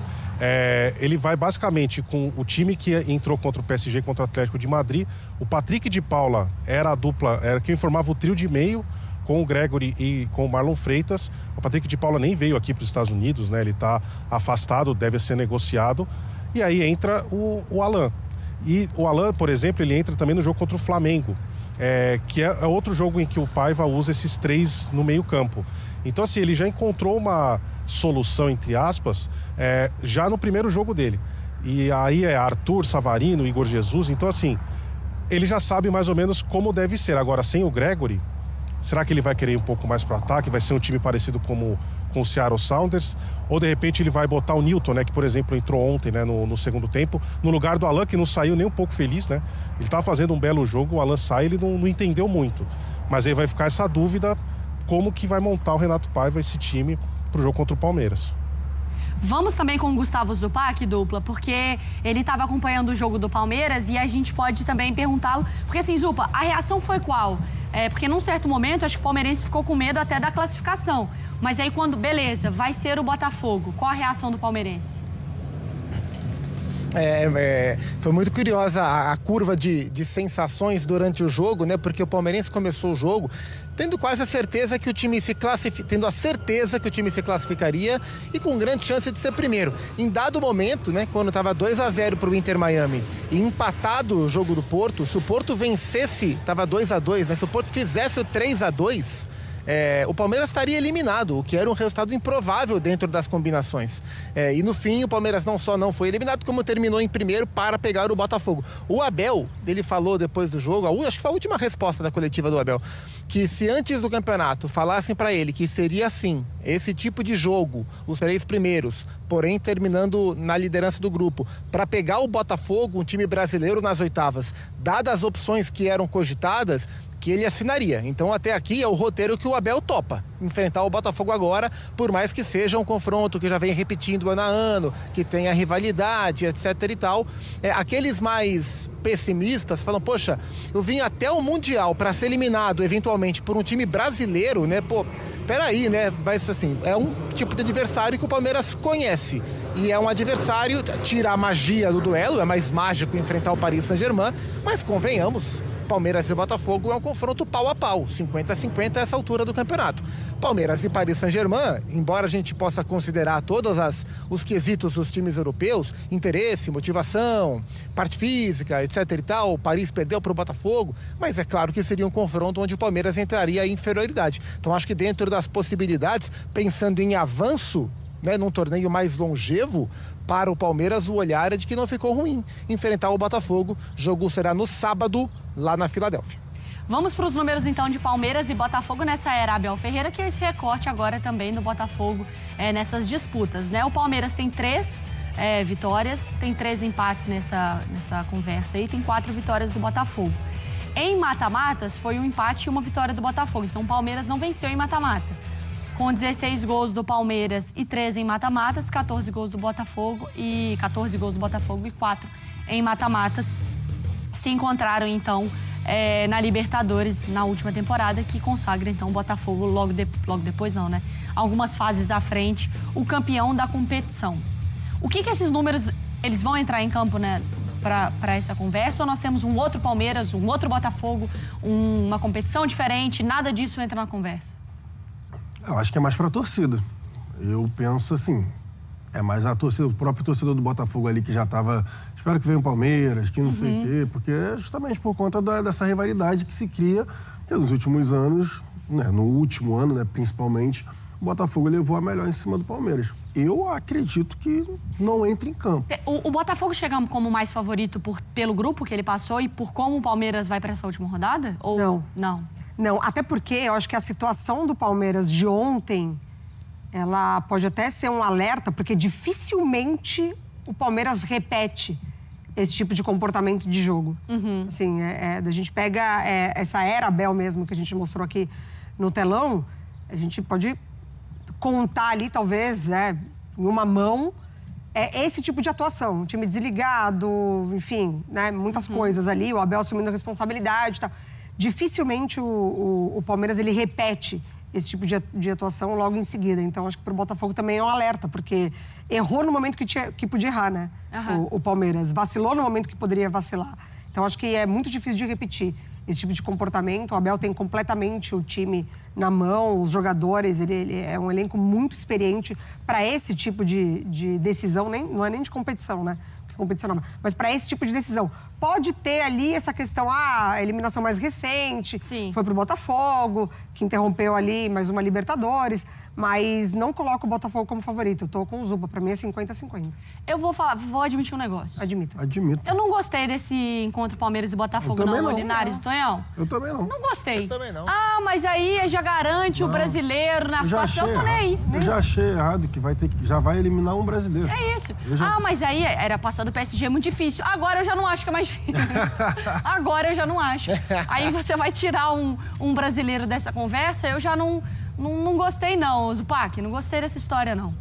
Speaker 12: Ele vai basicamente com o time que entrou contra o PSG, contra o Atlético de Madrid. O Patrick de Paula era a dupla, era quem formava o trio de meio com o Gregory e com o Marlon Freitas. O Patrick de Paula nem veio aqui para os Estados Unidos, né? Ele está afastado, deve ser negociado. E aí entra o Alan. E o Alan, por exemplo, ele entra também no jogo contra o Flamengo, que é outro jogo em que o Paiva usa esses 3 no meio campo. Então, assim, ele já encontrou uma solução, entre aspas, já no primeiro jogo dele. E aí é Arthur, Savarino, Igor Jesus. Então, assim, ele já sabe mais ou menos como deve ser. Agora, sem o Gregory, será que ele vai querer ir um pouco mais para o ataque? Vai ser um time parecido como com o Seattle Sounders, ou de repente ele vai botar o Newton, né, que por exemplo entrou ontem, né, no segundo tempo, no lugar do Alan, que não saiu nem um pouco feliz, né? Ele estava fazendo um belo jogo, o Alan sai, ele não entendeu muito. Mas aí vai ficar essa dúvida, como que vai montar o Renato Paiva esse time pro jogo contra o Palmeiras.
Speaker 7: Vamos também com o Gustavo Zupac, dupla, porque ele estava acompanhando o jogo do Palmeiras e a gente pode também perguntá-lo, porque assim, Zupa, a reação foi qual? Porque num certo momento, acho que o palmeirense ficou com medo até da classificação. Mas aí quando, beleza, vai ser o Botafogo, qual a reação do palmeirense?
Speaker 21: Foi muito curiosa a curva de sensações durante o jogo, né? Porque o palmeirense começou o jogo tendo quase a certeza que o time se classificaria e com grande chance de ser primeiro. Em dado momento, né, quando estava 2-0 para o Inter Miami e empatado o jogo do Porto, se o Porto vencesse, estava 2-2, né? Se o Porto fizesse o 3-2, o Palmeiras estaria eliminado, o que era um resultado improvável dentro das combinações. E no fim, o Palmeiras não só não foi eliminado, como terminou em primeiro para pegar o Botafogo. O Abel, ele falou depois do jogo, acho que foi a última resposta da coletiva do Abel, que se antes do campeonato falassem para ele que seria assim, esse tipo de jogo, os 3 primeiros, porém terminando na liderança do grupo, para pegar o Botafogo, um time brasileiro nas oitavas, dadas as opções que eram cogitadas, que ele assinaria. Então até aqui é o roteiro que o Abel topa, enfrentar o Botafogo agora, por mais que seja um confronto que já vem repetindo ano a ano, que tenha rivalidade, etc e tal. Aqueles mais pessimistas falam, poxa, eu vim até o Mundial para ser eliminado eventualmente por um time brasileiro, né? Pô, peraí, né? Mas assim, é um tipo de adversário que o Palmeiras conhece. E é um adversário, tira a magia do duelo, é mais mágico enfrentar o Paris Saint-Germain, mas convenhamos, Palmeiras e Botafogo é um confronto pau a pau, 50-50 a essa altura do campeonato. Palmeiras e Paris Saint-Germain, embora a gente possa considerar todos os quesitos dos times europeus, interesse, motivação, parte física, etc e tal, o Paris perdeu para o Botafogo, mas é claro que seria um confronto onde o Palmeiras entraria em inferioridade. Então acho que dentro das possibilidades, pensando em avanço, né, num torneio mais longevo, para o Palmeiras o olhar é de que não ficou ruim enfrentar o Botafogo. O jogo será no sábado, lá na Filadélfia.
Speaker 7: Vamos para os números então de Palmeiras e Botafogo nessa era, Abel Ferreira, que é esse recorte agora também do Botafogo nessas disputas, né? O Palmeiras tem 3 vitórias, tem 3 empates nessa conversa aí, tem 4 vitórias do Botafogo. Em mata-matas foi um empate e uma vitória do Botafogo, então o Palmeiras não venceu em mata-mata. Com 16 gols do Palmeiras e 13 em mata-matas, 14 gols do Botafogo e 4 em mata-matas. Se encontraram, então, na Libertadores, na última temporada, que consagra, então, o Botafogo logo depois, não, né? Algumas fases à frente, o campeão da competição. O que esses números, eles vão entrar em campo, né, para essa conversa? Ou nós temos um outro Palmeiras, um outro Botafogo, uma competição diferente, nada disso entra na conversa?
Speaker 17: Eu acho que é mais para a torcida. Eu penso assim, é mais a torcida, o próprio torcedor do Botafogo ali que já estava, espero que venha o Palmeiras, que não sei o quê, porque é justamente por conta dessa rivalidade que se cria, que nos últimos anos, né, no último ano, né, principalmente, o Botafogo levou a melhor em cima do Palmeiras. Eu acredito que não entre em campo.
Speaker 7: O Botafogo chega como mais favorito pelo grupo que ele passou e por como o Palmeiras vai para essa última rodada? Ou
Speaker 16: Não, até porque eu acho que a situação do Palmeiras de ontem, ela pode até ser um alerta, porque dificilmente o Palmeiras repete esse tipo de comportamento de jogo. Assim, a gente pega essa era Abel mesmo, que a gente mostrou aqui no telão, a gente pode contar ali, talvez, em uma mão, esse tipo de atuação. Um time desligado, enfim, né, muitas coisas ali, o Abel assumindo a responsabilidade e tal. Dificilmente o Palmeiras ele repete esse tipo de atuação logo em seguida. Então, acho que para o Botafogo também é um alerta, porque errou no momento que podia errar, né? O Palmeiras vacilou no momento que poderia vacilar. Então, acho que é muito difícil de repetir esse tipo de comportamento. O Abel tem completamente o time na mão, os jogadores, ele é um elenco muito experiente para esse tipo de decisão, não é nem de competição, né? Competição não, mas para esse tipo de decisão. Pode ter ali essa questão, a eliminação mais recente, foi pro Botafogo, que interrompeu ali mais uma Libertadores, Mas não coloco o Botafogo como favorito. Eu tô com o Zupa. Pra mim é 50-50.
Speaker 7: Eu vou admitir um negócio.
Speaker 16: Admito.
Speaker 7: Eu não gostei desse encontro Palmeiras e Botafogo, não, Linares e Tonhão.
Speaker 17: Eu também não.
Speaker 7: Não gostei.
Speaker 17: Eu também não.
Speaker 7: Ah, mas aí já garante o brasileiro nas quartas. Eu tô nem aí.
Speaker 17: Eu já achei errado que já vai eliminar um brasileiro.
Speaker 7: É isso. Ah, mas aí era passar do PSG muito difícil. Agora eu já não acho que é mais difícil. Agora eu já não acho. Aí você vai tirar um brasileiro dessa conversa, eu já não gostei não, Zupac. Não gostei dessa história, não.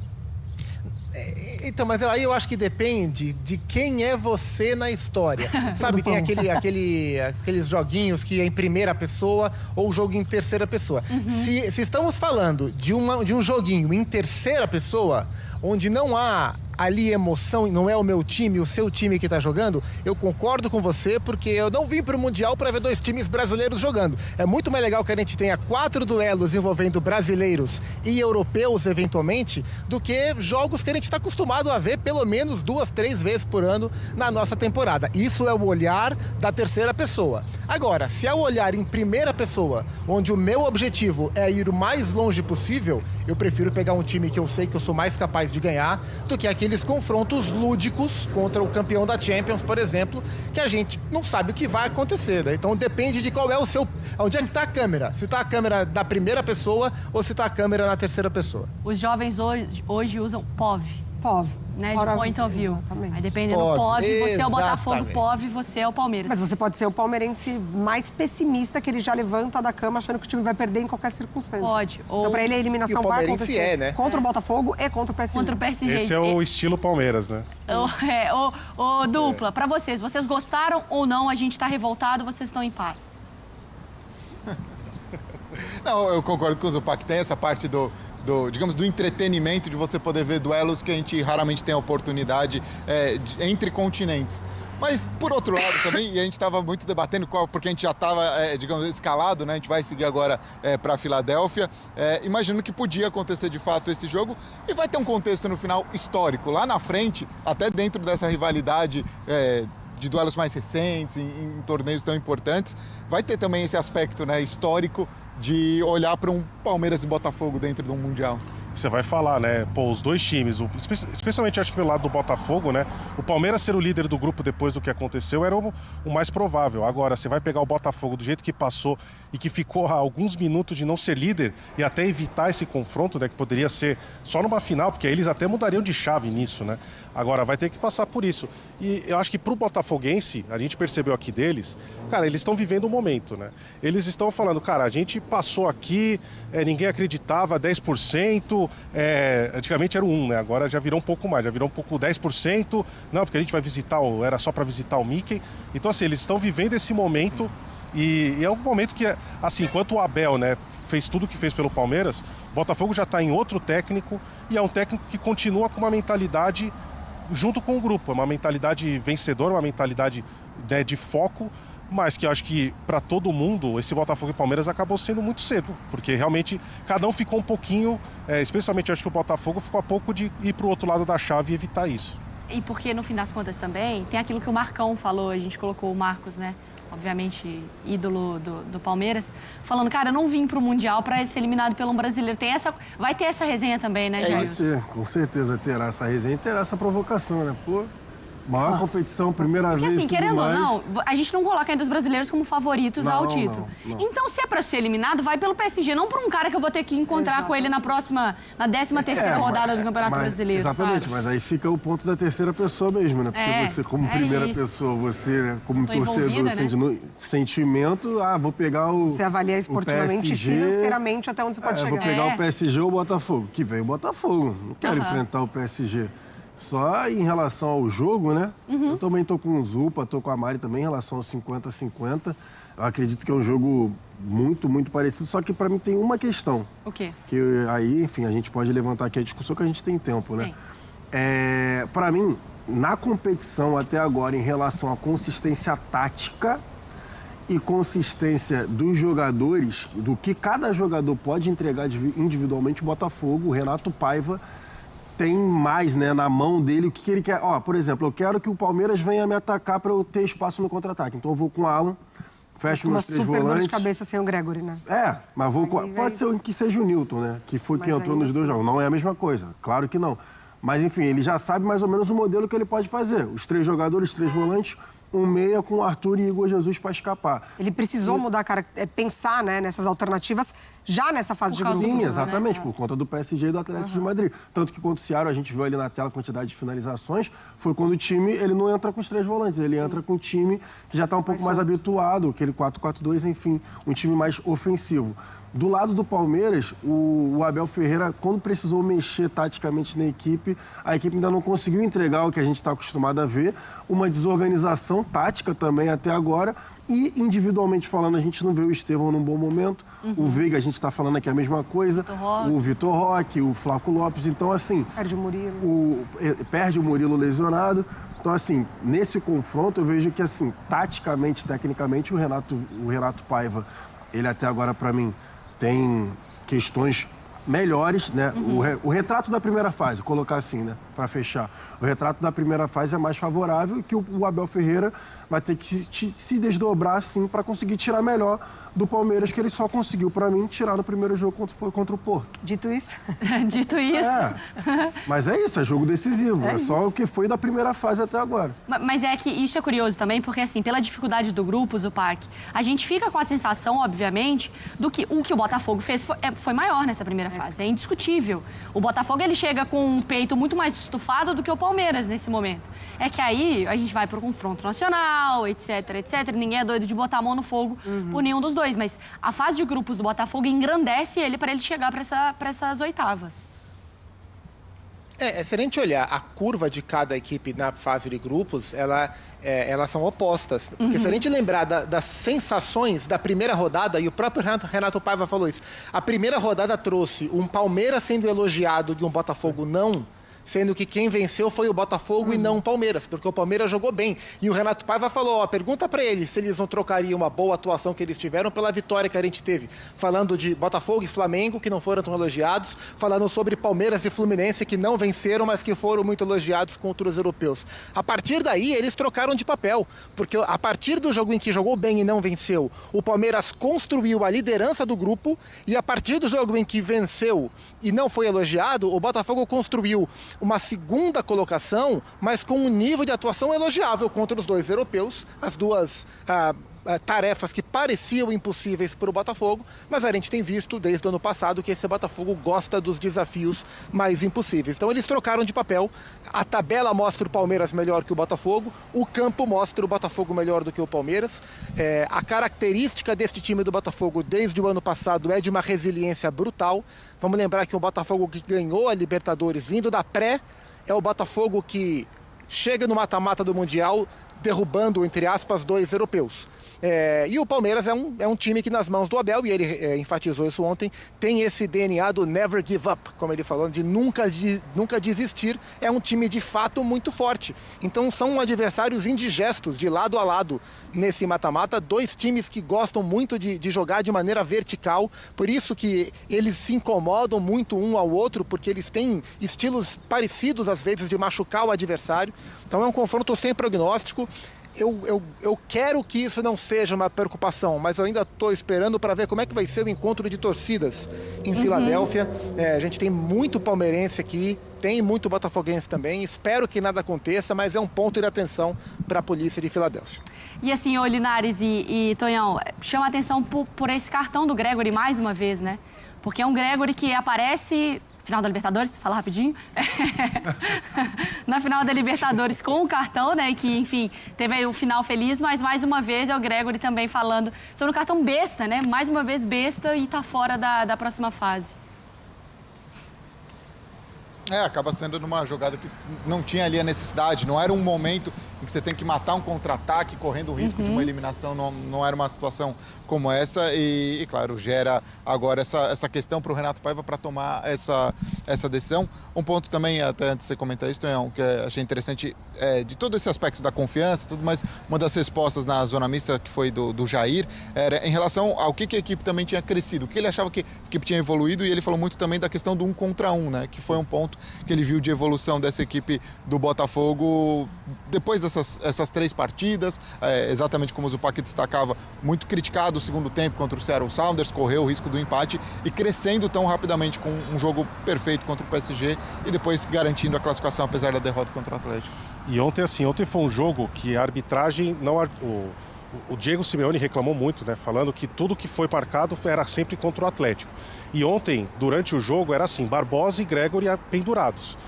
Speaker 21: Então, mas aí eu acho que depende de quem é você na história. Sabe, tem aqueles joguinhos que é em primeira pessoa ou jogo em terceira pessoa. Se estamos falando de um joguinho em terceira pessoa, onde não há ali emoção, não é o meu time, o seu time que tá jogando, eu concordo com você, porque eu não vim pro Mundial para ver 2 times brasileiros jogando. É muito mais legal que a gente tenha 4 duelos envolvendo brasileiros e europeus, eventualmente, do que jogos que a gente tá acostumado a ver pelo menos 2, 3 vezes por ano na nossa temporada. Isso é o olhar da terceira pessoa. Agora, se é o olhar em primeira pessoa, onde o meu objetivo é ir o mais longe possível, eu prefiro pegar um time que eu sei que eu sou mais capaz de ganhar do que aqueles confrontos lúdicos contra o campeão da Champions, por exemplo, que a gente não sabe o que vai acontecer, né? Então depende de qual é o seu... Onde é que tá a câmera? Se tá a câmera da primeira pessoa ou se tá a câmera na terceira pessoa.
Speaker 7: Os jovens hoje usam POV.
Speaker 16: POV.
Speaker 7: Né, de point of view. Aí dependendo do POV, você é o Botafogo, POV, você é o Palmeiras.
Speaker 16: Mas você pode ser o palmeirense mais pessimista, que ele já levanta da cama achando que o time vai perder em qualquer circunstância.
Speaker 7: Pode.
Speaker 16: Então, pra ele, a eliminação vai acontecer
Speaker 21: né?
Speaker 16: contra o Botafogo e contra o PSG.
Speaker 7: Contra o PSG.
Speaker 12: Esse é o estilo Palmeiras, né?
Speaker 7: Dupla, pra vocês gostaram ou não? A gente tá revoltado, vocês estão em paz?
Speaker 5: Não, eu concordo com o Zupac. Tem essa parte digamos, do entretenimento, de você poder ver duelos que a gente raramente tem a oportunidade entre continentes. Mas, por outro lado também, e a gente estava muito debatendo porque a gente já estava, digamos, escalado, né? A gente vai seguir agora para a Filadélfia, imaginando que podia acontecer de fato esse jogo e vai ter um contexto no final histórico. Lá na frente, até dentro dessa rivalidade de duelos mais recentes, em torneios tão importantes, vai ter também esse aspecto, né, histórico de olhar para um Palmeiras e Botafogo dentro de um Mundial.
Speaker 12: Você vai falar, né? Pô, os dois times, especialmente acho que pelo lado do Botafogo, né? O Palmeiras ser o líder do grupo depois do que aconteceu era o mais provável. Agora, você vai pegar o Botafogo do jeito que passou e que ficou a alguns minutos de não ser líder e até evitar esse confronto, né? Que poderia ser só numa final, porque aí eles até mudariam de chave nisso, né? Agora, vai ter que passar por isso. E eu acho que pro botafoguense, a gente percebeu aqui deles, cara, eles estão vivendo o momento, né? Eles estão falando, cara, a gente passou aqui, ninguém acreditava, 10%, antigamente era o 1%, né? Agora já virou um pouco mais, já virou um pouco 10%, não, porque a gente vai visitar, era só para visitar o Mickey. Então, assim, eles estão vivendo esse momento e é um momento que, assim, enquanto o Abel, né, fez tudo o que fez pelo Palmeiras, o Botafogo já está em outro técnico e é um técnico que continua com uma mentalidade junto com o grupo, é uma mentalidade vencedora, uma mentalidade, né, de foco, mas que eu acho que para todo mundo esse Botafogo e Palmeiras acabou sendo muito cedo, porque realmente cada um ficou um pouquinho, especialmente eu acho que o Botafogo ficou a pouco de ir para o outro lado da chave e evitar isso.
Speaker 7: E porque no fim das contas também tem aquilo que o Marcão falou, a gente colocou o Marcos, né? Obviamente, ídolo do Palmeiras, falando, cara, eu não vim pro Mundial pra ser eliminado pelo um brasileiro. Vai ter essa resenha também, né, Jair?
Speaker 17: Com certeza terá essa resenha e terá essa provocação, né? Pô, maior competição, primeira vez.
Speaker 7: Porque assim, querendo ou não, a gente não coloca ainda os brasileiros como favoritos ao título.
Speaker 17: Não.
Speaker 7: Então, se é pra ser eliminado, vai pelo PSG, não por um cara que eu vou ter que encontrar com ele na 13ª rodada do Campeonato Brasileiro.
Speaker 17: Exatamente,
Speaker 7: sabe?
Speaker 17: mas aí fica o ponto da terceira pessoa mesmo, né? Porque você, como primeira pessoa, você, né, como torcedor, sentindo sentimento, vou pegar o.
Speaker 16: Você avalia esportivamente e financeiramente até onde você pode chegar.
Speaker 17: Vou pegar o PSG ou o Botafogo, que vem o Botafogo. Não quero enfrentar o PSG. Só em relação ao jogo, né? Eu também tô com o Zupa, tô com a Mari também em relação ao 50-50. Eu acredito que é um jogo muito, muito parecido, só que para mim tem uma questão.
Speaker 7: O quê?
Speaker 17: Que aí, enfim, a gente pode levantar aqui a discussão que a gente tem tempo, né? Para mim, na competição até agora, em relação à consistência tática e consistência dos jogadores, do que cada jogador pode entregar individualmente, o Botafogo, o Renato Paiva, tem mais, né, na mão dele o que ele quer. Por exemplo, eu quero que o Palmeiras venha me atacar para eu ter espaço no contra-ataque. Então eu vou com o Alan, fecho meus três
Speaker 16: super
Speaker 17: volantes.
Speaker 16: dor de cabeça sem o Gregory, né?
Speaker 17: Mas pode ser que seja o Newton, né? Que foi quem entrou nos dois jogos. Não é a mesma coisa, claro que não. Mas, enfim, ele já sabe mais ou menos o modelo que ele pode fazer. Os 3 jogadores, 3 volantes, um meia com Arthur e Igor Jesus para escapar.
Speaker 16: Ele precisou mudar, pensar, né, nessas alternativas já nessa fase de grupos.
Speaker 17: Sim, exatamente, por conta do PSG e do Atlético de Madrid. Tanto que contra o Ceará, a gente viu ali na tela a quantidade de finalizações, foi quando o time, ele não entra com os 3 volantes, ele entra com um time que já está um pouco mais habituado, aquele 4-4-2, enfim, um time mais ofensivo. Do lado do Palmeiras, o Abel Ferreira, quando precisou mexer taticamente na equipe, a equipe ainda não conseguiu entregar o que a gente está acostumado a ver, uma desorganização tática também até agora, e individualmente falando, a gente não vê o Estevão num bom momento, o Veiga, a gente está falando aqui a mesma coisa, o Vitor Roque, o Flaco Lopes, então assim...
Speaker 16: Perde o Murilo.
Speaker 17: Perde o Murilo lesionado. Então, assim, nesse confronto, eu vejo que, assim, taticamente, tecnicamente, o Renato Paiva, ele até agora, para mim, tem questões melhores, né? O retrato da primeira fase, colocar assim, né? Para fechar. O retrato da primeira fase é mais favorável, que o Abel Ferreira vai ter que se desdobrar, assim, para conseguir tirar melhor do Palmeiras, que ele só conseguiu, para mim, tirar no primeiro jogo contra o Porto.
Speaker 16: Dito isso?
Speaker 7: Dito isso.
Speaker 17: Mas é isso, é jogo decisivo. É só o que foi da primeira fase até agora.
Speaker 7: Mas é que isso é curioso também, porque, assim, pela dificuldade do grupo, Zupac, a gente fica com a sensação, obviamente, do que o Botafogo fez foi maior nessa primeira fase. É indiscutível. O Botafogo, ele chega com um peito muito mais estufado do que o Palmeiras nesse momento. É que aí a gente vai para o confronto nacional, etc, etc. Ninguém é doido de botar a mão no fogo por nenhum dos dois. Mas a fase de grupos do Botafogo engrandece ele para ele chegar para essas oitavas.
Speaker 21: Se a gente olhar a curva de cada equipe na fase de grupos, elas são opostas. Porque se a gente lembrar das sensações da primeira rodada, e o próprio Renato Paiva falou isso, a primeira rodada trouxe um Palmeiras sendo elogiado e um Botafogo não, sendo que quem venceu foi o Botafogo e não o Palmeiras, porque o Palmeiras jogou bem. E o Renato Paiva falou, pergunta para eles se eles não trocariam uma boa atuação que eles tiveram pela vitória que a gente teve. Falando de Botafogo e Flamengo, que não foram tão elogiados, falando sobre Palmeiras e Fluminense, que não venceram, mas que foram muito elogiados contra os europeus. A partir daí, eles trocaram de papel, porque a partir do jogo em que jogou bem e não venceu, o Palmeiras construiu a liderança do grupo, e a partir do jogo em que venceu e não foi elogiado, o Botafogo construiu uma segunda colocação, mas com um nível de atuação elogiável contra os dois europeus, as duas tarefas que pareciam impossíveis para o Botafogo, mas a gente tem visto desde o ano passado que esse Botafogo gosta dos desafios mais impossíveis. Então eles trocaram de papel, a tabela mostra o Palmeiras melhor que o Botafogo, o campo mostra o Botafogo melhor do que o Palmeiras. A característica deste time do Botafogo desde o ano passado é de uma resiliência brutal. Vamos lembrar que o Botafogo que ganhou a Libertadores vindo da pré é o Botafogo que chega no mata-mata do Mundial derrubando, entre aspas, 2 europeus. E o Palmeiras é um time que nas mãos do Abel, e ele enfatizou isso ontem, tem esse DNA do never give up, como ele falou, de nunca desistir. É um time de fato muito forte. Então são adversários indigestos, de lado a lado, nesse mata-mata. 2 times que gostam muito de jogar de maneira vertical, por isso que eles se incomodam muito um ao outro, porque eles têm estilos parecidos, às vezes, de machucar o adversário. Então é um confronto sem prognóstico. Eu quero que isso não seja uma preocupação, mas eu ainda estou esperando para ver como é que vai ser o encontro de torcidas em Filadélfia. A gente tem muito palmeirense aqui, tem muito botafoguense também. Espero que nada aconteça, mas é um ponto de atenção para a polícia de Filadélfia.
Speaker 7: E assim, ô Linares e Tonhão, chama a atenção por esse cartão do Gregory mais uma vez, né? Porque é um Gregory que aparece... Final da Libertadores, fala rapidinho. Na final da Libertadores com o cartão, né? Que, enfim, teve aí um final feliz, mas mais uma vez é o Gregory também falando sobre o cartão besta, né? Mais uma vez besta e tá fora da próxima fase.
Speaker 5: Acaba sendo numa jogada que não tinha ali a necessidade, não era um momento em que você tem que matar um contra-ataque correndo o risco de uma eliminação, não era uma situação como essa e claro, gera agora essa questão para o Renato Paiva para tomar essa decisão. Um ponto também, até antes de você comentar isso, Tonhão, que achei interessante, de todo esse aspecto da confiança, tudo mais, uma das respostas na zona mista que foi do Jair, era em relação ao que a equipe também tinha crescido, o que ele achava que a equipe tinha evoluído, e ele falou muito também da questão do 1 contra 1, né, que foi um ponto que ele viu de evolução dessa equipe do Botafogo depois essas 3 partidas, exatamente como o Zupac destacava, muito criticado o segundo tempo contra o Seattle Sounders, correu o risco do empate e crescendo tão rapidamente com um jogo perfeito contra o PSG e depois garantindo a classificação apesar da derrota contra o Atlético.
Speaker 12: E ontem foi um jogo que a arbitragem não... O Diego Simeone reclamou muito, né? Falando que tudo que foi marcado era sempre contra o Atlético. E ontem, durante o jogo, era assim, Barbosa e Gregory pendurados.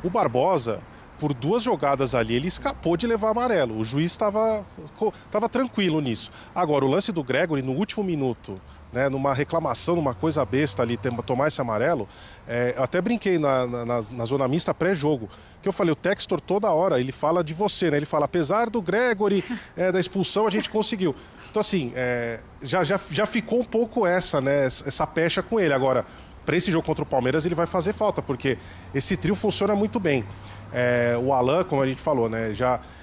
Speaker 12: O Barbosa, por 2 jogadas ali, ele escapou de levar amarelo. O juiz estava tranquilo nisso. Agora, o lance do Gregory, no último minuto, né, numa reclamação, numa coisa besta ali, tomar esse amarelo, eu até brinquei na zona mista pré-jogo, que eu falei, o Textor toda hora, ele fala de você, né? Ele fala, apesar do Gregory, da expulsão, a gente conseguiu. Então, assim, já ficou um pouco essa pecha com ele. Agora, para esse jogo contra o Palmeiras, ele vai fazer falta, porque esse trio funciona muito bem. O Alan, como a gente falou, né,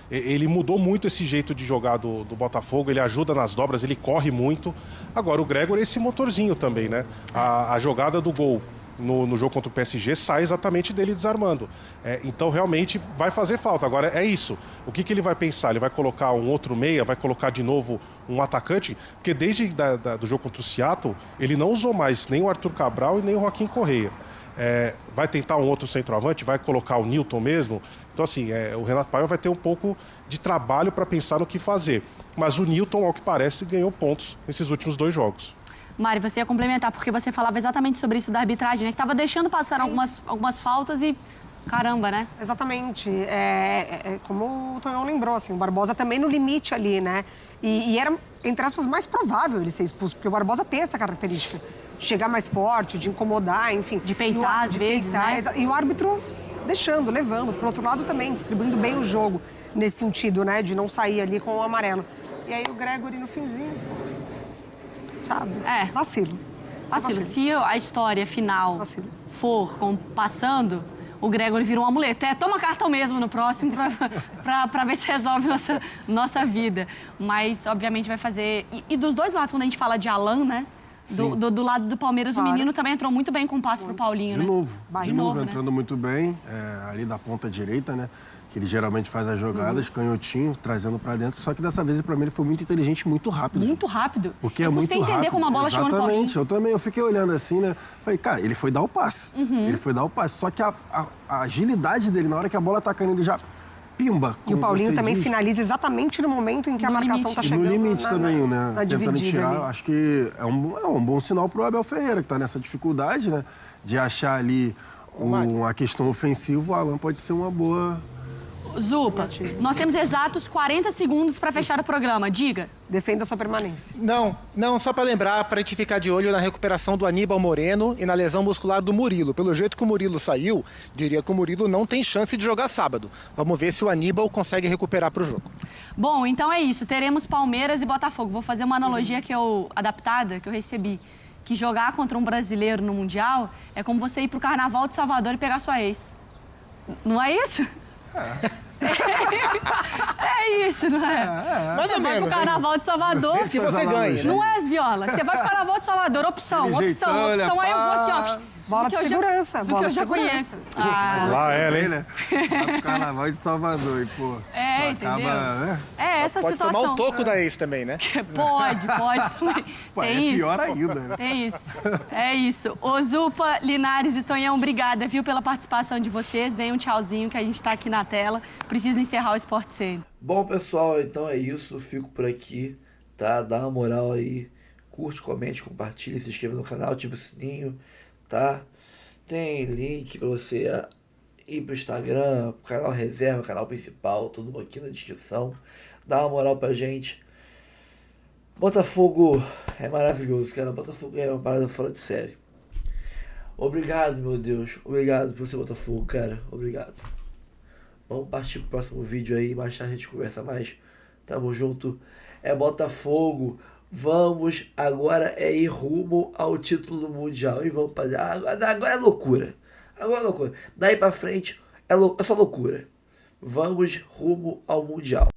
Speaker 12: ele mudou muito esse jeito de jogar do Botafogo, ele ajuda nas dobras, ele corre muito. Agora, o Gregory é esse motorzinho também, né? A jogada do gol no jogo contra o PSG sai exatamente dele desarmando. Então, realmente, vai fazer falta. Agora, é isso. O que ele vai pensar? Ele vai colocar um outro meia, vai colocar de novo um atacante? Porque desde do jogo contra o Seattle, ele não usou mais nem o Arthur Cabral e nem o Joaquim Correia. Vai tentar um outro centroavante, vai colocar o Nilton mesmo. Então, assim, o Renato Paiva vai ter um pouco de trabalho para pensar no que fazer. Mas o Nilton, ao que parece, ganhou pontos nesses últimos 2 jogos.
Speaker 7: Mari, você ia complementar, porque você falava exatamente sobre isso da arbitragem, né? Que estava deixando passar algumas faltas e... Caramba, né?
Speaker 16: Exatamente. Como o Tonhão lembrou, assim, o Barbosa também no limite ali, né? E era, entre aspas, mais provável ele ser expulso, porque o Barbosa tem essa característica. De chegar mais forte, de incomodar, enfim.
Speaker 7: De peitar, às vezes, né?
Speaker 16: E o árbitro deixando, levando. Por outro lado também, distribuindo bem o jogo nesse sentido, né? De não sair ali com o amarelo. E aí o Gregory no finzinho, sabe? Vacilo.
Speaker 7: Se a história final for passando, o Gregory vira um amuleto. Toma cartão mesmo no próximo pra ver se resolve nossa vida. Mas, obviamente, vai fazer... E dos dois lados, quando a gente fala de Alan, né? Do lado do Palmeiras, claro. O menino também entrou muito bem com o passe pro Paulinho,
Speaker 17: de novo, entrando muito bem, ali da ponta direita, né? Que ele geralmente faz as jogadas, canhotinho, trazendo pra dentro. Só que dessa vez, pra mim, ele foi muito inteligente, muito rápido.
Speaker 7: Muito rápido.
Speaker 17: Porque é muito rápido.
Speaker 7: Eu entender como a bola chegou no Paulinho.
Speaker 17: Exatamente, eu também. Eu fiquei olhando assim, né? Falei, cara, ele foi dar o passe. Ele foi dar o passe. Só que a agilidade dele, na hora que a bola tá caindo, ele já... Pimba.
Speaker 16: E o Paulinho também finaliza exatamente no momento em que a marcação está chegando.
Speaker 17: E no limite também, né? Tentando tirar,
Speaker 16: ali.
Speaker 17: Acho que é um bom sinal pro Abel Ferreira, que está nessa dificuldade, né? De achar ali uma questão ofensiva. O Alan pode ser uma boa...
Speaker 7: Zupa, nós temos exatos 40 segundos para fechar o programa. Diga.
Speaker 16: Defenda a sua permanência.
Speaker 21: Não, só para lembrar, para a gente ficar de olho na recuperação do Aníbal Moreno e na lesão muscular do Murilo. Pelo jeito que o Murilo saiu, diria que o Murilo não tem chance de jogar sábado. Vamos ver se o Aníbal consegue recuperar para o jogo.
Speaker 7: Bom, então é isso. Teremos Palmeiras e Botafogo. Vou fazer uma analogia adaptada que eu recebi. Que jogar contra um brasileiro no Mundial é como você ir pro Carnaval de Salvador e pegar sua ex. Não é isso? É isso, não é? Você vai pro Carnaval de Salvador.
Speaker 21: Que você ganha.
Speaker 7: Não é as violas. Você vai pro Carnaval de Salvador, opção. Aí eu vou aqui, ó.
Speaker 16: Bola de segurança.
Speaker 7: Porque eu já conheço.
Speaker 12: Lá
Speaker 17: né? Vai pro Carnaval de Salvador e, pô.
Speaker 7: Entendeu?
Speaker 17: Acaba, né?
Speaker 7: Essa
Speaker 21: pode
Speaker 7: situação.
Speaker 21: Pode tomar o toco da ex também, né?
Speaker 7: Pode também.
Speaker 17: Pô,
Speaker 7: tem isso.
Speaker 17: Pior ainda, né?
Speaker 7: Tem isso. É isso. Ô, Zupa, Linares e Tonhão, obrigada, viu, pela participação de vocês. Deem um tchauzinho que a gente tá aqui na tela. Preciso encerrar o Sport Center.
Speaker 1: Bom, pessoal, então é isso. Fico por aqui, tá? Dá uma moral aí. Curte, comente, compartilhe, se inscreva no canal, ativa o sininho, tá? Tem link pra você ir pro Instagram, pro canal reserva, canal principal, tudo aqui na descrição. Dá uma moral pra gente. Botafogo é maravilhoso, cara. Botafogo é uma parada fora de série. Obrigado, meu Deus. Obrigado por ser Botafogo, cara. Obrigado. Vamos partir pro próximo vídeo aí. Mais tarde a gente conversa mais. Tamo junto. É Botafogo. Vamos agora ir rumo ao título mundial. E vamos fazer. Agora é loucura. Agora é loucura. Daí pra frente é só loucura. Vamos rumo ao Mundial.